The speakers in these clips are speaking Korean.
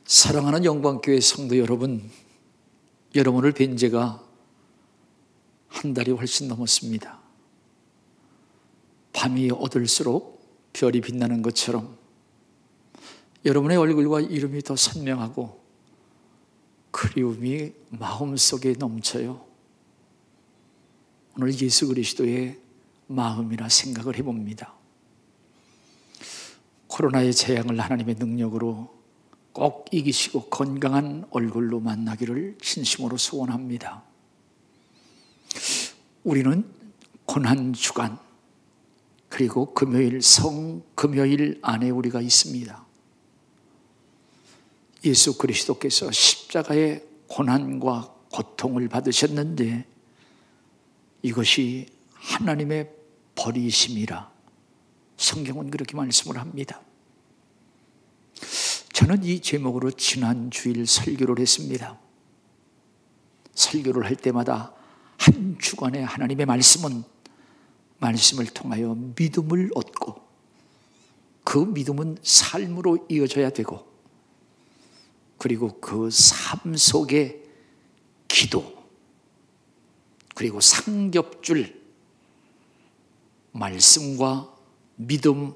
사랑하는 영광교회 성도 여러분, 여러분을 뵌 지가 한 달이 훨씬 넘었습니다. 밤이 어둘수록 별이 빛나는 것처럼 여러분의 얼굴과 이름이 더 선명하고 그리움이 마음속에 넘쳐요. 오늘 예수 그리스도의 마음이나 생각을 해봅니다. 코로나의 재앙을 하나님의 능력으로 꼭 이기시고 건강한 얼굴로 만나기를 진심으로 소원합니다. 우리는 고난주간 그리고 금요일 성금요일 안에 우리가 있습니다. 예수 그리스도께서 십자가의 고난과 고통을 받으셨는데 이것이 하나님의 벌이심이라 성경은 그렇게 말씀을 합니다. 저는 이 제목으로 지난 주일 설교를 했습니다. 설교를 할 때마다 한 주간의 하나님의 말씀을 통하여 믿음을 얻고 그 믿음은 삶으로 이어져야 되고 그리고 그 삶 속에 기도 그리고 삼겹줄 말씀과 믿음,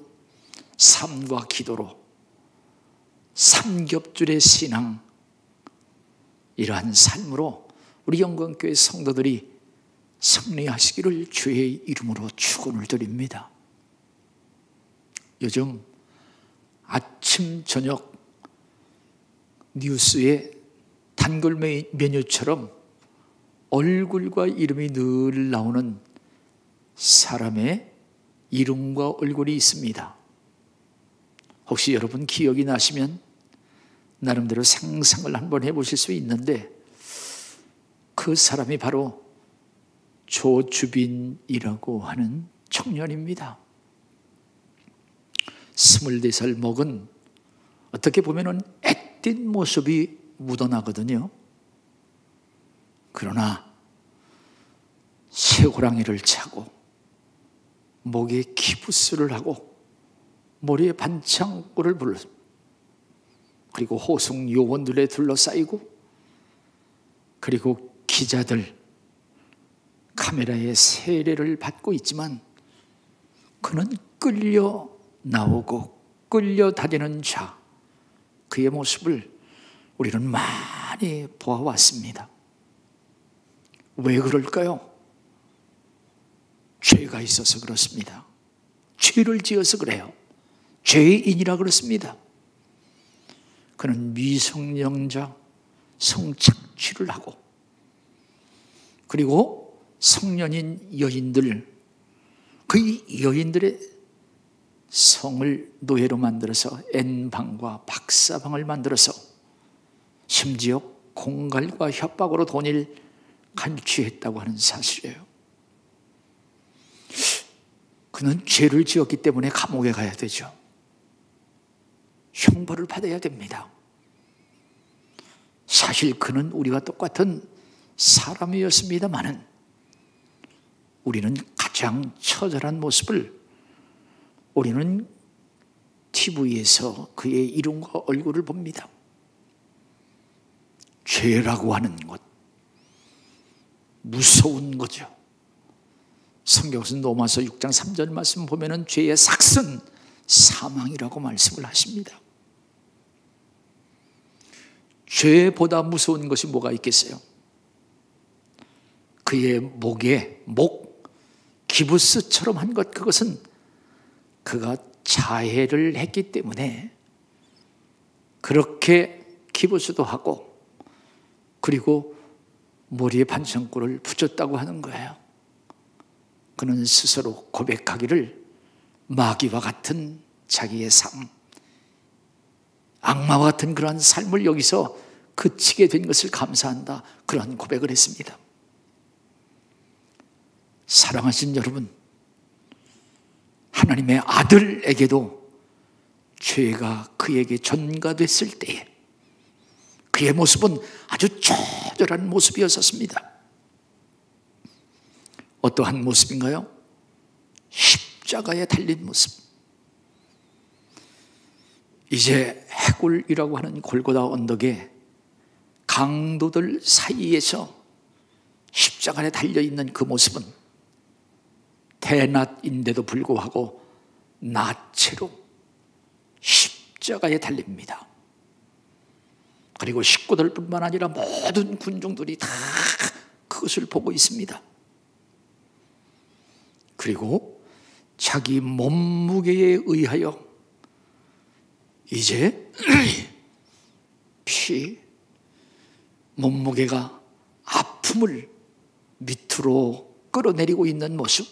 삶과 기도로 삼겹줄의 신앙, 이러한 삶으로 우리 영광교회 성도들이 승리하시기를 주의 이름으로 축원을 드립니다. 요즘 아침 저녁 뉴스에 단골 메뉴처럼 얼굴과 이름이 늘 나오는 사람의 이름과 얼굴이 있습니다. 혹시 여러분 기억이 나시면 나름대로 상상을 한번 해보실 수 있는데 그 사람이 바로 조주빈이라고 하는 청년입니다. 24살 먹은 어떻게 보면 앳된 모습이 묻어나거든요. 그러나 새호랑이를 차고 목에 기부스를 하고 머리에 반창고를 불렀습니다. 그리고 호송 요원들에 둘러싸이고 그리고 기자들 카메라의 세례를 받고 있지만 그는 끌려 나오고 끌려다니는 자 그의 모습을 우리는 많이 보아왔습니다. 왜 그럴까요? 죄가 있어서 그렇습니다. 죄를 지어서 그래요. 죄인이라 그렇습니다. 그는 미성년자 성착취를 하고 그리고 성년인 여인들 그 여인들의 성을 노예로 만들어서 N방과 박사방을 만들어서 심지어 공갈과 협박으로 돈을 간취했다고 하는 사실이에요. 그는 죄를 지었기 때문에 감옥에 가야 되죠. 형벌을 받아야 됩니다. 사실 그는 우리와 똑같은 사람이었습니다마는 우리는 가장 처절한 모습을 우리는 TV에서 그의 이름과 얼굴을 봅니다. 죄라고 하는 것 무서운 거죠. 성경에서 로마서 6장 3절 말씀 보면은 죄의 삭슨 사망이라고 말씀을 하십니다. 죄보다 무서운 것이 뭐가 있겠어요? 그의 목에 기부스처럼 한 것 그것은 그가 자해를 했기 때문에 그렇게 기부스도 하고 그리고 머리에 반창고를 붙였다고 하는 거예요. 그는 스스로 고백하기를 마귀와 같은 자기의 삶, 악마와 같은 그러한 삶을 여기서 그치게 된 것을 감사한다. 그런 고백을 했습니다. 사랑하신 여러분, 하나님의 아들에게도 죄가 그에게 전가됐을 때에 그의 모습은 아주 처절한 모습이었습니다. 어떠한 모습인가요? 십자가에 달린 모습. 이제 해골이라고 하는 골고다 언덕에 강도들 사이에서 십자가에 달려있는 그 모습은 대낮인데도 불구하고 나체로 십자가에 달립니다. 그리고 식구들뿐만 아니라 모든 군중들이 다 그것을 보고 있습니다. 그리고 자기 몸무게에 의하여 이제 몸무게가 아픔을 밑으로 끌어내리고 있는 모습,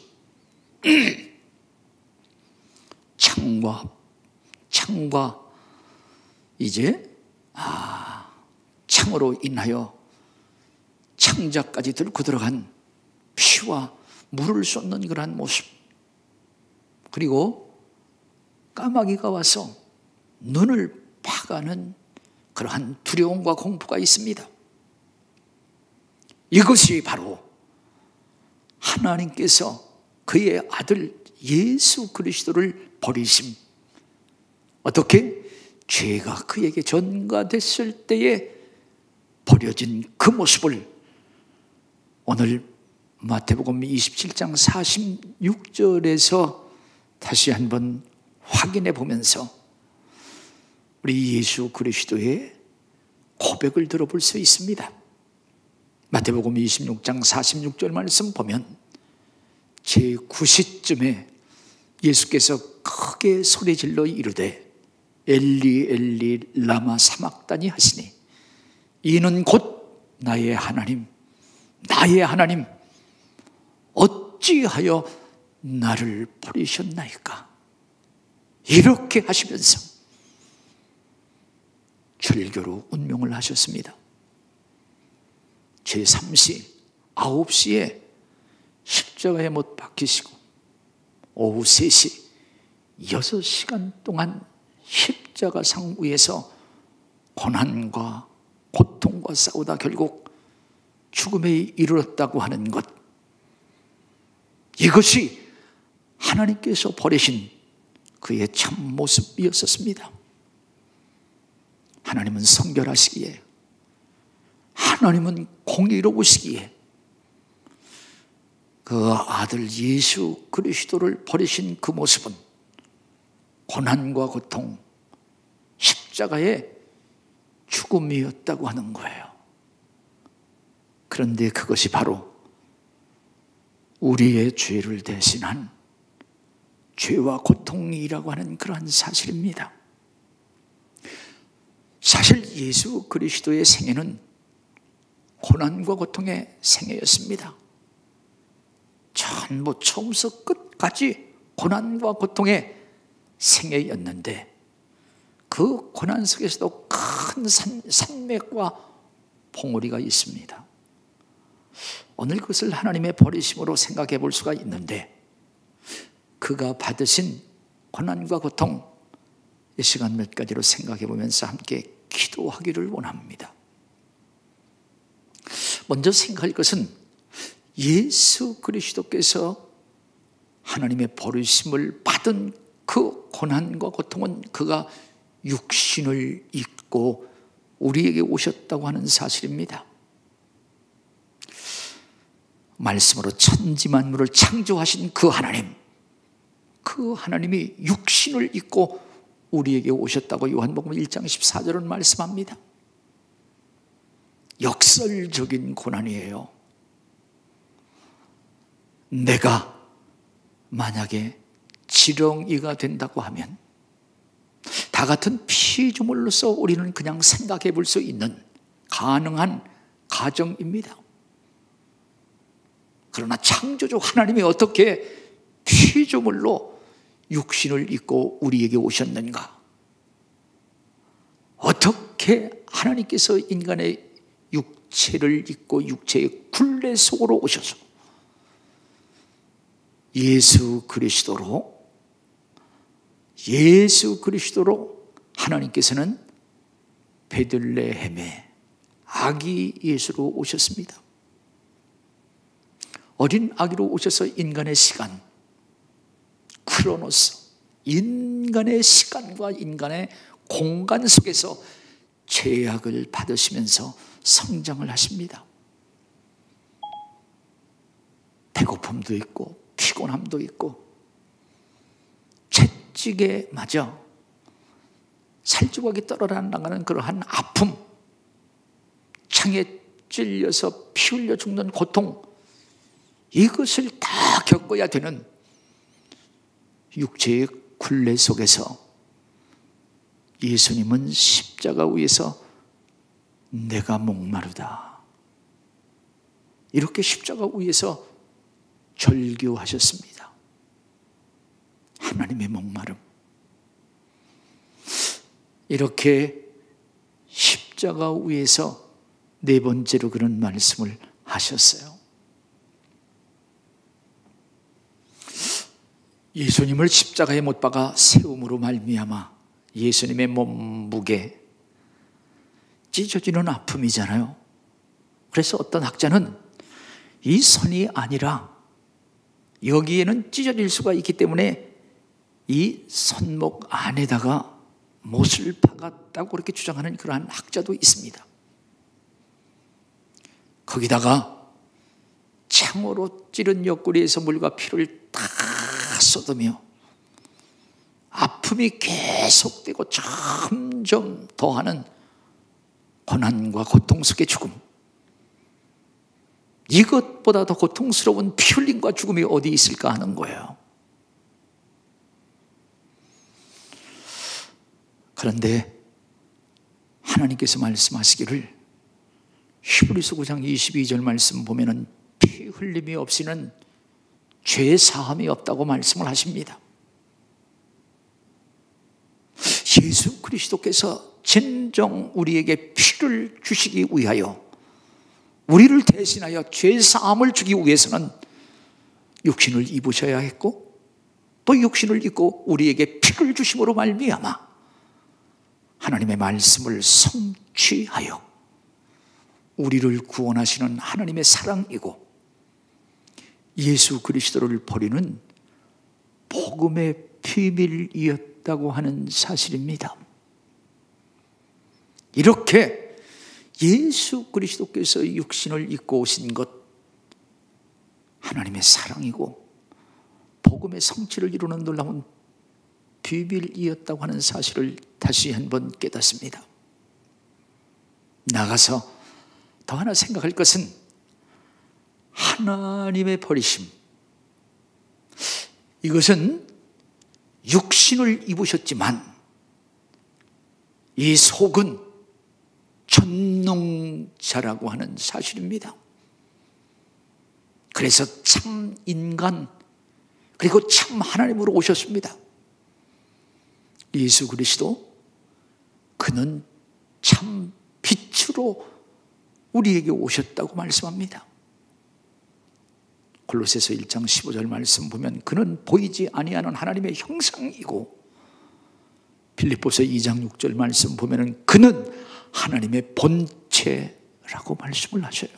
창과 이제 창으로 인하여 창자까지 들고 들어간 피와 물을 쏟는 그러한 모습, 그리고 까마귀가 와서 눈을 파가는 그러한 두려움과 공포가 있습니다. 이것이 바로 하나님께서 그의 아들 예수 그리스도를 버리심, 어떻게? 죄가 그에게 전가됐을 때에 버려진 그 모습을 오늘 마태복음 27장 46절에서 다시 한번 확인해 보면서 우리 예수 그리스도의 고백을 들어볼 수 있습니다. 마태복음 26장 46절 말씀 보면 제9시쯤에 예수께서 크게 소리질러 이르되 엘리 엘리 라마 사막다니 하시니 이는 곧 나의 하나님 어찌하여 나를 버리셨나이까. 이렇게 하시면서 절교로 운명을 하셨습니다. 제3시 9시에 십자가에 못 박히시고 오후 3시 6시간 동안 십자가상 위에서 고난과 고통과 싸우다 결국 죽음에 이르렀다고 하는 것, 이것이 하나님께서 버리신 그의 참모습이었습니다. 하나님은 성결하시기에, 하나님은 공의로우시기에 그 아들 예수 그리스도를 버리신 그 모습은 고난과 고통, 십자가의 죽음이었다고 하는 거예요. 그런데 그것이 바로 우리의 죄를 대신한 죄와 고통이라고 하는 그러한 사실입니다. 사실 예수 그리스도의 생애는 고난과 고통의 생애였습니다. 전부 처음부터 끝까지 고난과 고통의 생애였는데 그 고난 속에서도 큰 산맥과 봉우리가 있습니다. 오늘 그것을 하나님의 버리심으로 생각해 볼 수가 있는데, 그가 받으신 고난과 고통, 이 시간 몇 가지로 생각해 보면서 함께 기도하기를 원합니다. 먼저 생각할 것은 예수 그리스도께서 하나님의 버리심을 받은 그 고난과 고통은 그가 육신을 입고 우리에게 오셨다고 하는 사실입니다. 말씀으로 천지만물을 창조하신 그 하나님이 육신을 입고 우리에게 오셨다고 요한복음 1장 14절은 말씀합니다. 역설적인 고난이에요. 내가 만약에 지렁이가 된다고 하면 다 같은 피조물로서 우리는 그냥 생각해 볼 수 있는 가능한 가정입니다. 그러나 창조주 하나님이 어떻게 피조물로 육신을 입고 우리에게 오셨는가? 어떻게 하나님께서 인간의 육체를 입고 육체의 굴레 속으로 오셔서 예수 그리스도로 하나님께서는 베들레헴에 아기 예수로 오셨습니다. 어린 아기로 오셔서 인간의 시간, 크로노스, 인간의 시간과 인간의 공간 속에서 죄악을 받으시면서 성장을 하십니다. 배고픔도 있고 피곤함도 있고 채찍에 맞아 살조각이 떨어나가는 그러한 아픔, 창에 찔려서 피 흘려 죽는 고통, 이것을 다 겪어야 되는 육체의 굴레 속에서 예수님은 십자가 위에서 내가 목마르다, 이렇게 십자가 위에서 절규하셨습니다. 하나님의 목마름, 이렇게 십자가 위에서 네 번째로 그런 말씀을 하셨어요. 예수님을 십자가에 못 박아 세움으로 말미암아 예수님의 몸무게, 찢어지는 아픔이잖아요. 그래서 어떤 학자는 이 선이 아니라 여기에는 찢어질 수가 있기 때문에 이 손목 안에다가 못을 박았다고 그렇게 주장하는 그러한 학자도 있습니다. 거기다가 창으로 찌른 옆구리에서 물과 피를 다 쏟으며 아픔이 계속되고 점점 더하는 고난과 고통 속의 죽음, 이것보다 더 고통스러운 피 흘림과 죽음이 어디 있을까 하는 거예요. 그런데 하나님께서 말씀하시기를, 히브리서 9장 22절 말씀 보면은 피 흘림이 없이는 죄 사함이 없다고 말씀을 하십니다. 예수 그리스도께서 진정 우리에게 피를 주시기 위하여, 우리를 대신하여 죄 사함을 주기 위해서는 육신을 입으셔야 했고, 또 육신을 입고 우리에게 피를 주심으로 말미암아 하나님의 말씀을 성취하여 우리를 구원하시는 하나님의 사랑이고, 예수 그리스도를 버리는 복음의 비밀이었다고 하는 사실입니다. 이렇게 예수 그리스도께서 육신을 입고 오신 것, 하나님의 사랑이고 복음의 성취를 이루는 놀라운 비밀이었다고 하는 사실을 다시 한번 깨닫습니다. 나가서 더 하나 생각할 것은 하나님의 버리심, 이것은 육신을 입으셨지만 이 속은 전능자라고 하는 사실입니다. 그래서 참 인간, 그리고 참 하나님으로 오셨습니다. 예수 그리스도, 그는 참 빛으로 우리에게 오셨다고 말씀합니다. 골로새서 1장 15절 말씀 보면 그는 보이지 아니하는 하나님의 형상이고, 빌립보서 2장 6절 말씀 보면 그는 하나님의 본체라고 말씀을 하셔요.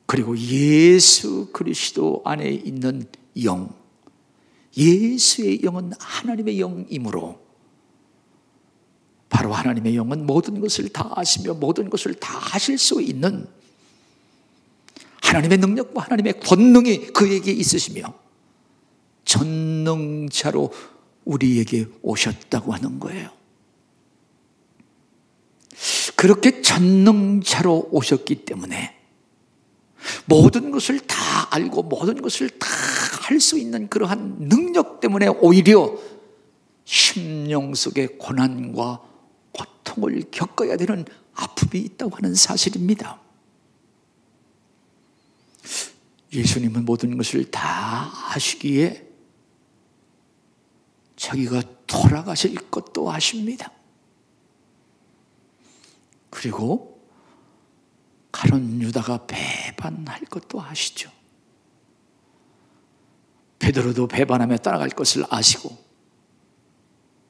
그리고 예수 그리스도 안에 있는 영, 예수의 영은 하나님의 영이므로, 바로 하나님의 영은 모든 것을 다 아시며 모든 것을 다 하실 수 있는 하나님의 능력과 하나님의 권능이 그에게 있으시며 전능자로 우리에게 오셨다고 하는 거예요. 그렇게 전능자로 오셨기 때문에 모든 것을 다 알고 모든 것을 다 할 수 있는 그러한 능력 때문에 오히려 심령 속의 고난과 고통을 겪어야 되는 아픔이 있다고 하는 사실입니다. 예수님은 모든 것을 다 하시기에 자기가 돌아가실 것도 아십니다. 그리고 가룟 유다가 배반할 것도 아시죠. 베드로도 배반하며 따라갈 것을 아시고,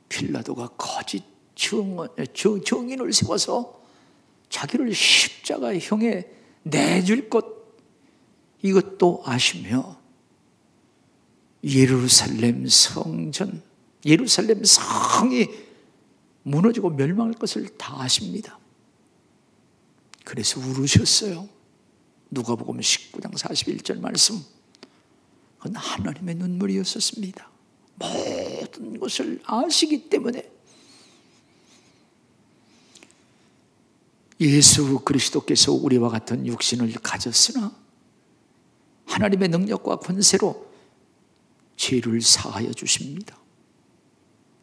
빌라도가 거짓 증인을 세워서 자기를 십자가형에 내줄 것, 이것도 아시며 예루살렘 성전 예루살렘 성이 무너지고 멸망할 것을 다 아십니다. 그래서 울으셨어요. 누가복음 19장 41절 말씀. 그건 하나님의 눈물이었었습니다. 모든 것을 아시기 때문에 예수 그리스도께서 우리와 같은 육신을 가졌으나 하나님의 능력과 권세로 죄를 사하여 주십니다.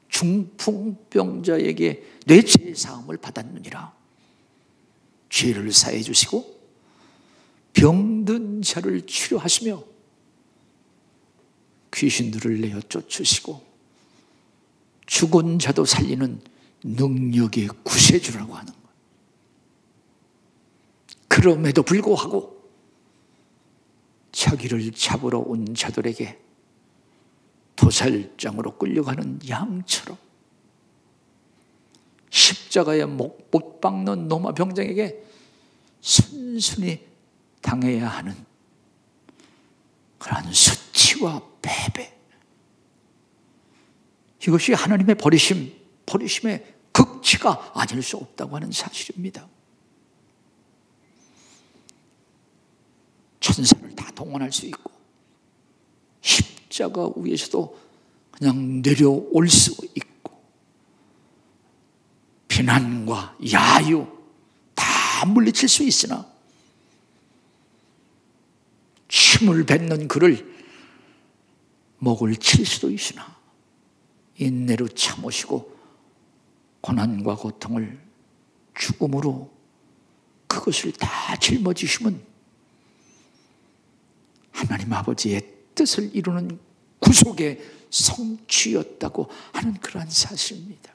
중풍병자에게 뇌죄 사함을 받았느니라. 죄를 사해 주시고 병든 자를 치료하시며 귀신들을 내어 쫓으시고 죽은 자도 살리는 능력의 구세주라고 하는 것. 그럼에도 불구하고 자기를 잡으러 온 자들에게 도살장으로 끌려가는 양처럼 십자가에 못 박는 로마 병장에게 순순히 당해야 하는 그러한 수치와 패배, 이것이 하나님의 버리심의 극치가 아닐 수 없다고 하는 사실입니다. 천사를 다 동원할 수 있고 십자가 위에서도 그냥 내려올 수 있고 비난과 야유 다 물리칠 수 있으나 침을 뱉는 그를 목을 칠 수도 있으나 인내로 참으시고 고난과 고통을 죽음으로 그것을 다 짊어지시면 하나님 아버지의 뜻을 이루는 구속의 성취였다고 하는 그러한 사실입니다.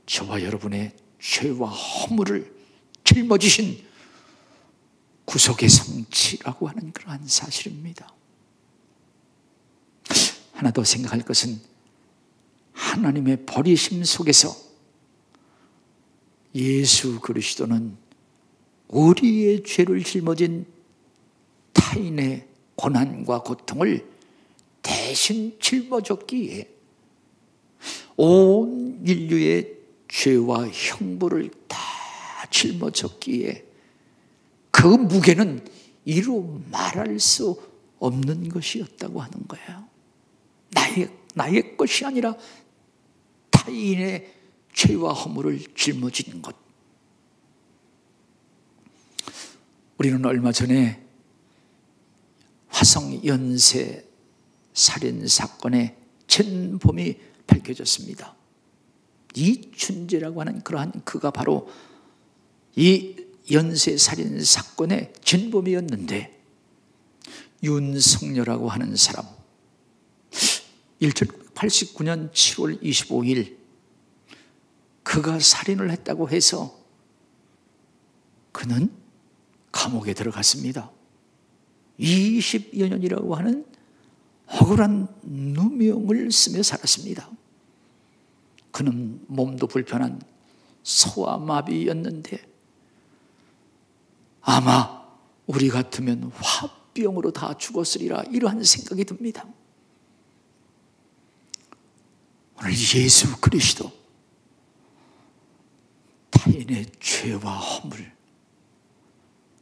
저와 여러분의 죄와 허물을 짊어지신 구속의 성취라고 하는 그러한 사실입니다. 하나 더 생각할 것은 하나님의 버리심 속에서 예수 그리스도는 우리의 죄를 짊어진 타인의 고난과 고통을 대신 짊어졌기에 온 인류의 죄와 형벌을 다 짊어졌기에 그 무게는 이루 말할 수 없는 것이었다고 하는 거예요. 나의 것이 아니라 타인의 죄와 허물을 짊어지는 것. 우리는 얼마 전에 화성 연쇄 살인 사건의 전범이 밝혀졌습니다. 이춘재라고 하는 그러한 그가 바로 이 연쇄 살인 사건의 전범이었는데 윤석열이라고 하는 사람 1989년 7월 25일 그가 살인을 했다고 해서 그는 감옥에 들어갔습니다. 20여 년이라고 하는 억울한 누명을 쓰며 살았습니다. 그는 몸도 불편한 소아마비였는데 아마 우리 같으면 화병으로 다 죽었으리라 이러한 생각이 듭니다. 오늘 예수 그리스도 타인의 죄와 허물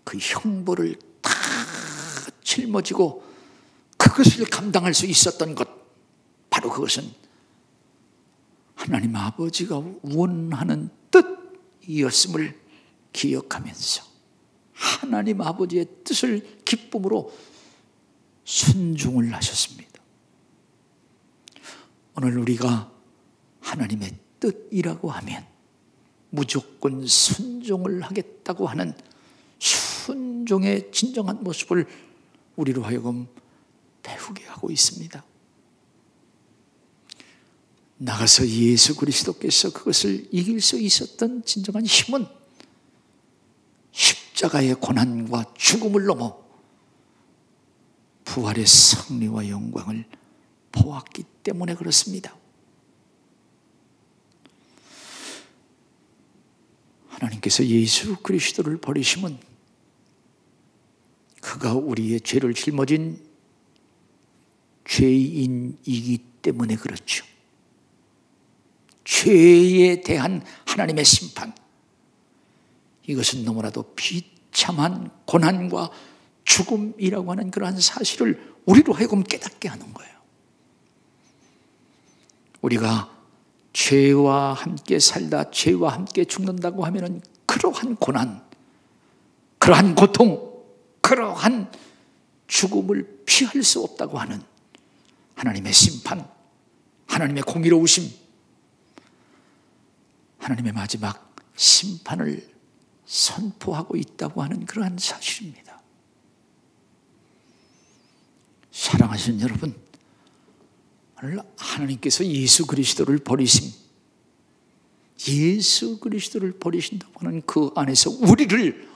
그 형벌을 다 짊어지고 그것을 감당할 수 있었던 것, 바로 그것은 하나님 아버지가 원하는 뜻이었음을 기억하면서 하나님 아버지의 뜻을 기쁨으로 순종을 하셨습니다. 오늘 우리가 하나님의 뜻이라고 하면 무조건 순종을 하겠다고 하는 순종의 진정한 모습을 우리로 하여금 배우게 하고 있습니다. 나가서 예수 그리스도께서 그것을 이길 수 있었던 진정한 힘은 십자가의 고난과 죽음을 넘어 부활의 승리와 영광을 보았기 때문에 그렇습니다. 하나님께서 예수 그리스도를 버리시면 그가 우리의 죄를 짊어진 죄인이기 때문에 그렇죠. 죄에 대한 하나님의 심판, 이것은 너무나도 비참한 고난과 죽음이라고 하는 그러한 사실을 우리로 하여금 깨닫게 하는 거예요. 우리가 죄와 함께 살다 죄와 함께 죽는다고 하면은 그러한 고난, 그러한 고통, 그러한 죽음을 피할 수 없다고 하는 하나님의 심판, 하나님의 공의로우심, 하나님의 마지막 심판을 선포하고 있다고 하는 그러한 사실입니다. 사랑하시는 여러분, 오늘 하나님께서 예수 그리스도를 버리심, 예수 그리스도를 버리신다고 하는 그 안에서 우리를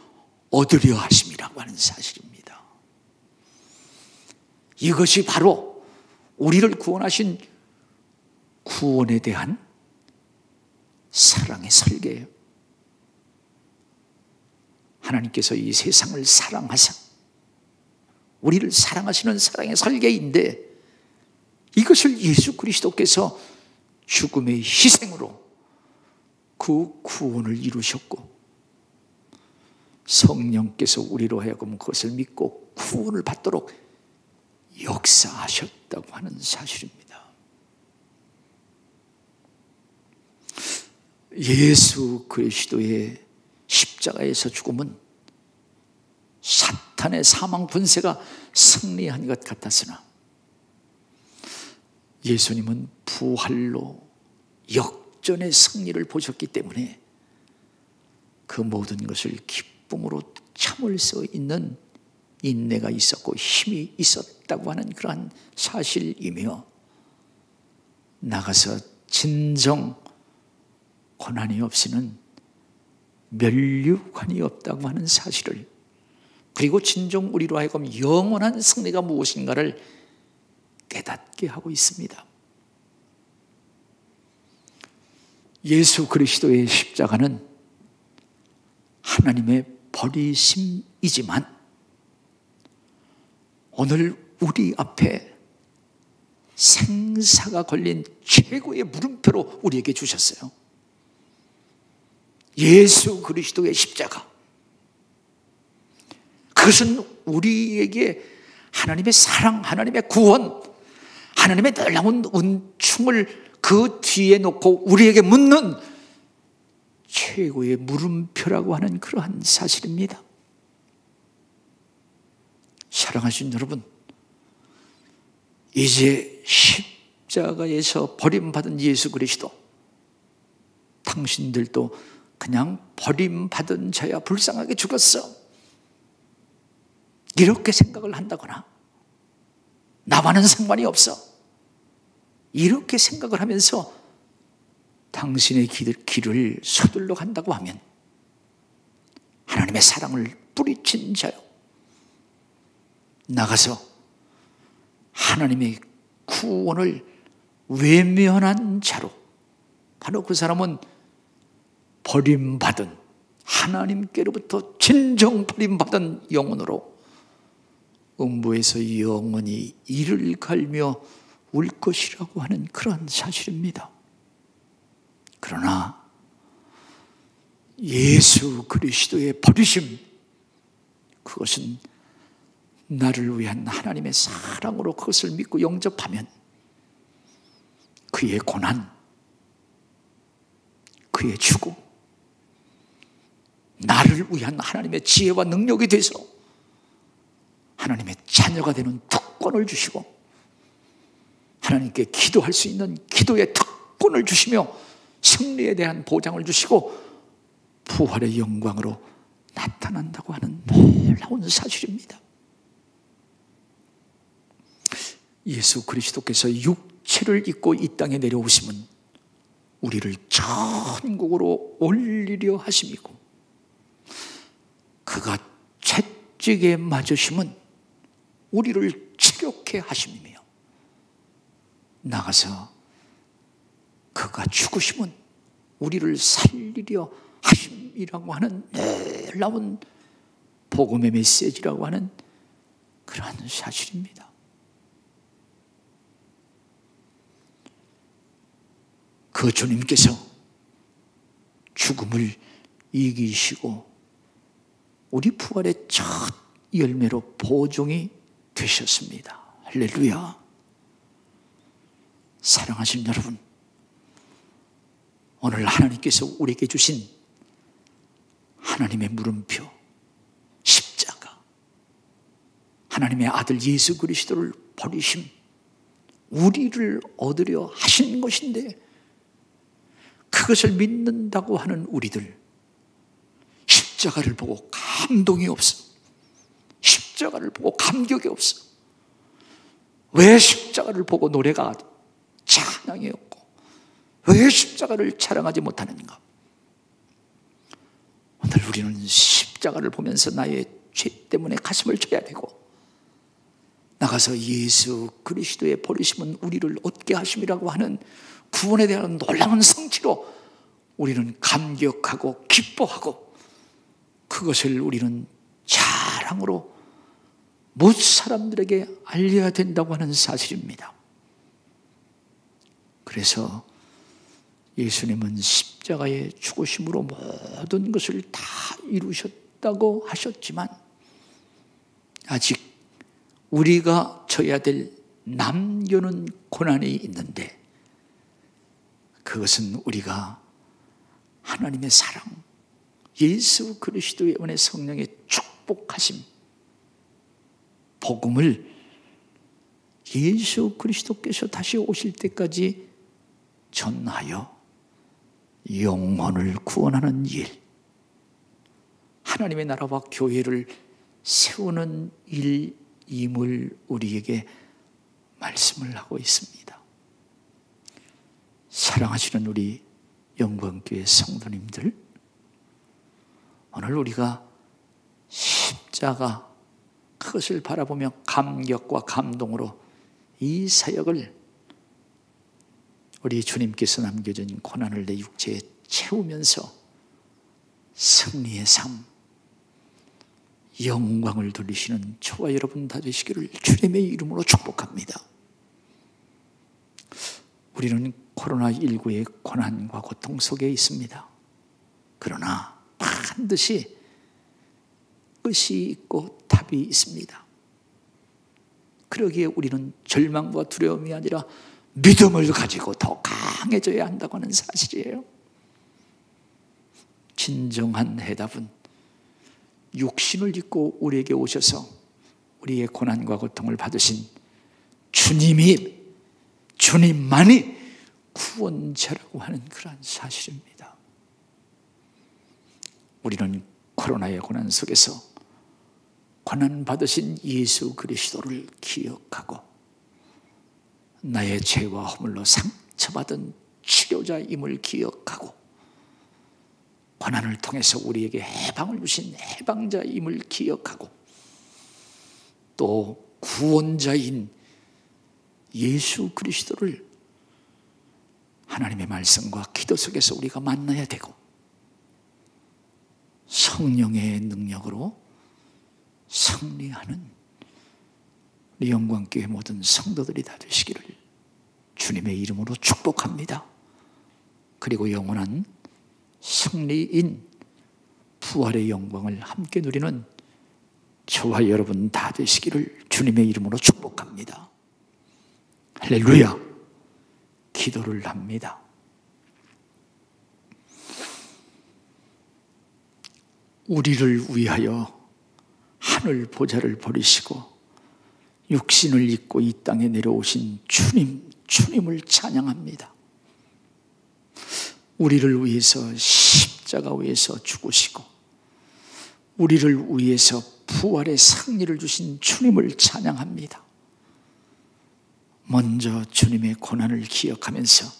얻으려 하심이라고 하는 사실입니다. 이것이 바로 우리를 구원하신 구원에 대한 사랑의 설계예요. 하나님께서 이 세상을 사랑하사 우리를 사랑하시는 사랑의 설계인데, 이것을 예수 그리스도께서 죽음의 희생으로 그 구원을 이루셨고, 성령께서 우리로 하여금 그것을 믿고 구원을 받도록 역사하셨다고 하는 사실입니다. 예수 그리스도의 십자가에서 죽음은 사탄의 사망 분세가 승리한 것 같았으나, 예수님은 부활로 역전의 승리를 보셨기 때문에 그 모든 것을 기쁨으로 참을 수 있는 인내가 있었고 힘이 있었다고 하는 그러한 사실이며, 나가서 진정 고난이 없이는 멸류관이 없다고 하는 사실을, 그리고 진정 우리로 하여금 영원한 승리가 무엇인가를 깨닫게 하고 있습니다. 예수 그리스도의 십자가는 하나님의 버리심이지만 오늘 우리 앞에 생사가 걸린 최고의 물음표로 우리에게 주셨어요. 예수 그리스도의 십자가, 그것은 우리에게 하나님의 사랑, 하나님의 구원, 하나님의 놀라운 은총을 그 뒤에 놓고 우리에게 묻는 최고의 물음표라고 하는 그러한 사실입니다. 사랑하신 여러분, 이제 십자가에서 버림받은 예수 그리스도, 당신들도 그냥 버림받은 자야, 불쌍하게 죽었어, 이렇게 생각을 한다거나 나와는 상관이 없어, 이렇게 생각을 하면서 당신의 길을 서둘러 간다고 하면 하나님의 사랑을 뿌리친 자요, 나가서 하나님의 구원을 외면한 자로, 바로 그 사람은 버림받은, 하나님께로부터 진정 버림받은 영혼으로 음부에서 영원히 이를 갈며 울 것이라고 하는 그런 사실입니다. 그러나 예수 그리스도의 버리심, 그것은 나를 위한 하나님의 사랑으로 그것을 믿고 영접하면 그의 고난, 그의 죽음, 나를 위한 하나님의 지혜와 능력이 돼서 하나님의 자녀가 되는 특권을 주시고, 하나님께 기도할 수 있는 기도의 특권을 주시며 승리에 대한 보장을 주시고 부활의 영광으로 나타난다고 하는 놀라운 사실입니다. 예수 그리스도께서 육체를 입고 이 땅에 내려오심은 우리를 천국으로 올리려 하심이고, 그가 채찍에 맞으심은 우리를 치료케 하심이며, 나가서 그가 죽으심은 우리를 살리려 하심이라고 하는 놀라운 복음의 메시지라고 하는 그러한 사실입니다. 그 주님께서 죽음을 이기시고 우리 부활의 첫 열매로 보종이 되셨습니다. 할렐루야. 사랑하신 여러분, 오늘 하나님께서 우리에게 주신 하나님의 물음표, 십자가, 하나님의 아들 예수 그리스도를 버리심, 우리를 얻으려 하신 것인데 그것을 믿는다고 하는 우리들, 십자가를 보고 감동이 없어. 십자가를 보고 감격이 없어. 왜 십자가를 보고 노래가 찬양이 없고 왜 십자가를 자랑하지 못하는가? 오늘 우리는 십자가를 보면서 나의 죄 때문에 가슴을 쳐야 되고 나가서 예수 그리스도의 버리심은 우리를 얻게 하심이라고 하는 구원에 대한 놀라운 성취로 우리는 감격하고 기뻐하고 그것을 우리는 자랑으로 모든 사람들에게 알려야 된다고 하는 사실입니다. 그래서 예수님은 십자가의 죽으심으로 모든 것을 다 이루셨다고 하셨지만 아직 우리가 져야 될 남겨놓은 고난이 있는데 그것은 우리가 하나님의 사랑, 예수 그리스도의 은혜 성령의 축복하심, 복음을 예수 그리스도께서 다시 오실 때까지 전하여 영혼을 구원하는 일, 하나님의 나라와 교회를 세우는 일임을 우리에게 말씀을 하고 있습니다. 사랑하시는 우리 영광교회 성도님들, 오늘 우리가 십자가 그것을 바라보며 감격과 감동으로 이 사역을 우리 주님께서 남겨준 고난을 내 육체에 채우면서 승리의 삶, 영광을 돌리시는 저와 여러분 다 되시기를 주님의 이름으로 축복합니다. 우리는 코로나19의 고난과 고통 속에 있습니다. 그러나 반드시 끝이 있고 답이 있습니다. 그러기에 우리는 절망과 두려움이 아니라 믿음을 가지고 더 강해져야 한다고 하는 사실이에요. 진정한 해답은 육신을 입고 우리에게 오셔서 우리의 고난과 고통을 받으신 주님만이 구원자라고 하는 그러한 사실입니다. 우리는 코로나의 고난 속에서 고난 받으신 예수 그리스도를 기억하고 나의 죄와 허물로 상처받은 치료자임을 기억하고 고난을 통해서 우리에게 해방을 주신 해방자임을 기억하고 또 구원자인 예수 그리스도를 하나님의 말씀과 기도 속에서 우리가 만나야 되고 성령의 능력으로 승리하는 우리 영광교회 모든 성도들이 다 되시기를 주님의 이름으로 축복합니다. 그리고 영원한 승리인 부활의 영광을 함께 누리는 저와 여러분 다 되시기를 주님의 이름으로 축복합니다. 할렐루야. 기도를 합니다. 우리를 위하여 하늘 보좌를 버리시고 육신을 입고 이 땅에 내려오신 주님을 찬양합니다. 우리를 위해서 십자가 위에서 죽으시고 우리를 위해서 부활의 승리를 주신 주님을 찬양합니다. 먼저 주님의 고난을 기억하면서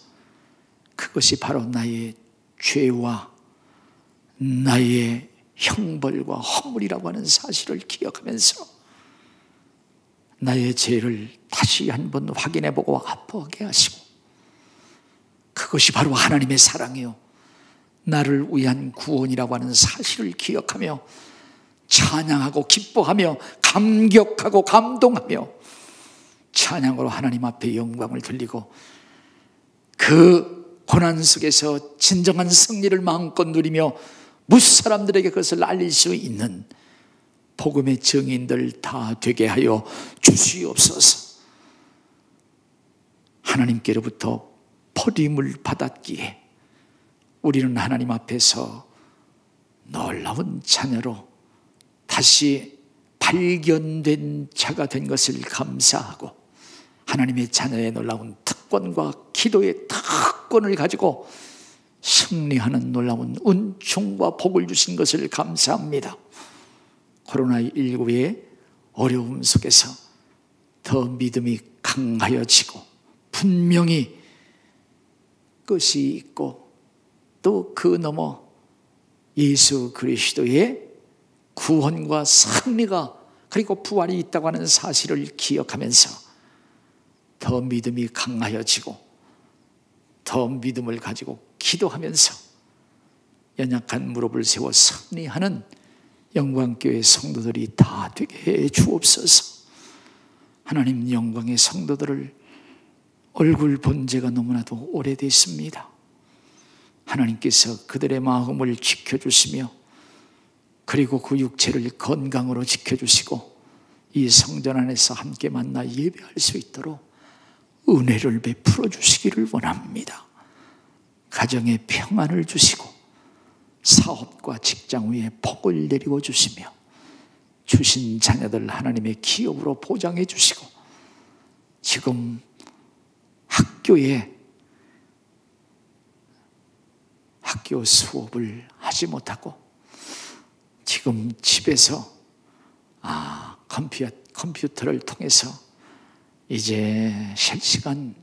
그것이 바로 나의 죄와 나의 형벌과 허물이라고 하는 사실을 기억하면서 나의 죄를 다시 한번 확인해보고 아파하게 하시고 그것이 바로 하나님의 사랑이요 나를 위한 구원이라고 하는 사실을 기억하며 찬양하고 기뻐하며 감격하고 감동하며 찬양으로 하나님 앞에 영광을 돌리고 그 고난 속에서 진정한 승리를 마음껏 누리며 무사람들에게 그것을 알릴 수 있는 복음의 증인들 다 되게 하여 주시옵소서. 하나님께로부터 버림을 받았기에 우리는 하나님 앞에서 놀라운 자녀로 다시 발견된 자가 된 것을 감사하고 하나님의 자녀의 놀라운 특권과 기도의 특권을 가지고 승리하는 놀라운 은총과 복을 주신 것을 감사합니다. 코로나19의 어려움 속에서 더 믿음이 강하여지고 분명히 끝이 있고 또 그 너머 예수 그리스도의 구원과 승리가 그리고 부활이 있다고 하는 사실을 기억하면서 더 믿음이 강하여지고 더 믿음을 가지고 기도하면서 연약한 무릎을 세워 승리하는 영광교회 성도들이 다 되게 해 주옵소서. 하나님, 영광의 성도들을 얼굴 본 지가 너무나도 오래됐습니다. 하나님께서 그들의 마음을 지켜주시며 그리고 그 육체를 건강으로 지켜주시고 이 성전 안에서 함께 만나 예배할 수 있도록 은혜를 베풀어 주시기를 원합니다. 가정에 평안을 주시고 사업과 직장 위에 복을 내리고 주시며 주신 자녀들 하나님의 기업으로 보장해 주시고 지금 학교에 학교 수업을 하지 못하고 지금 집에서 컴퓨터를 통해서 이제 실시간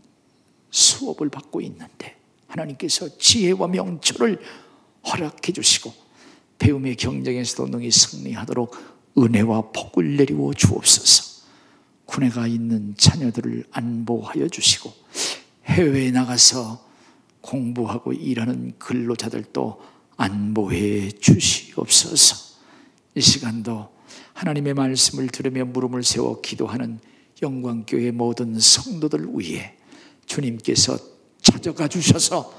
수업을 받고 있는데 하나님께서 지혜와 명철을 허락해 주시고 배움의 경쟁에서도 능히 승리하도록 은혜와 복을 내리워 주옵소서. 군에가 있는 자녀들을 안보하여 주시고 해외에 나가서 공부하고 일하는 근로자들도 안보해 주시옵소서. 이 시간도 하나님의 말씀을 들으며 무릎을 세워 기도하는 영광교회 모든 성도들 위해 주님께서 찾아가 주셔서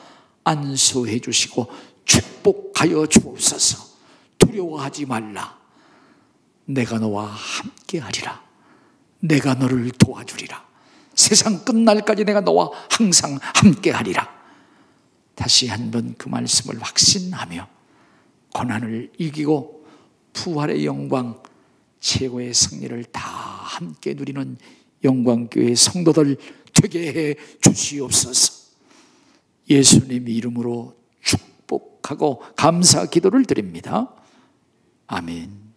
안수해 주시고 축복하여 주옵소서. 두려워하지 말라. 내가 너와 함께하리라. 내가 너를 도와주리라. 세상 끝날까지 내가 너와 항상 함께하리라. 다시 한번 그 말씀을 확신하며 고난을 이기고 부활의 영광, 최고의 승리를 다 함께 누리는 영광교회 성도들 되게 해 주시옵소서. 예수님 이름으로 축복하고 감사 기도를 드립니다. 아멘.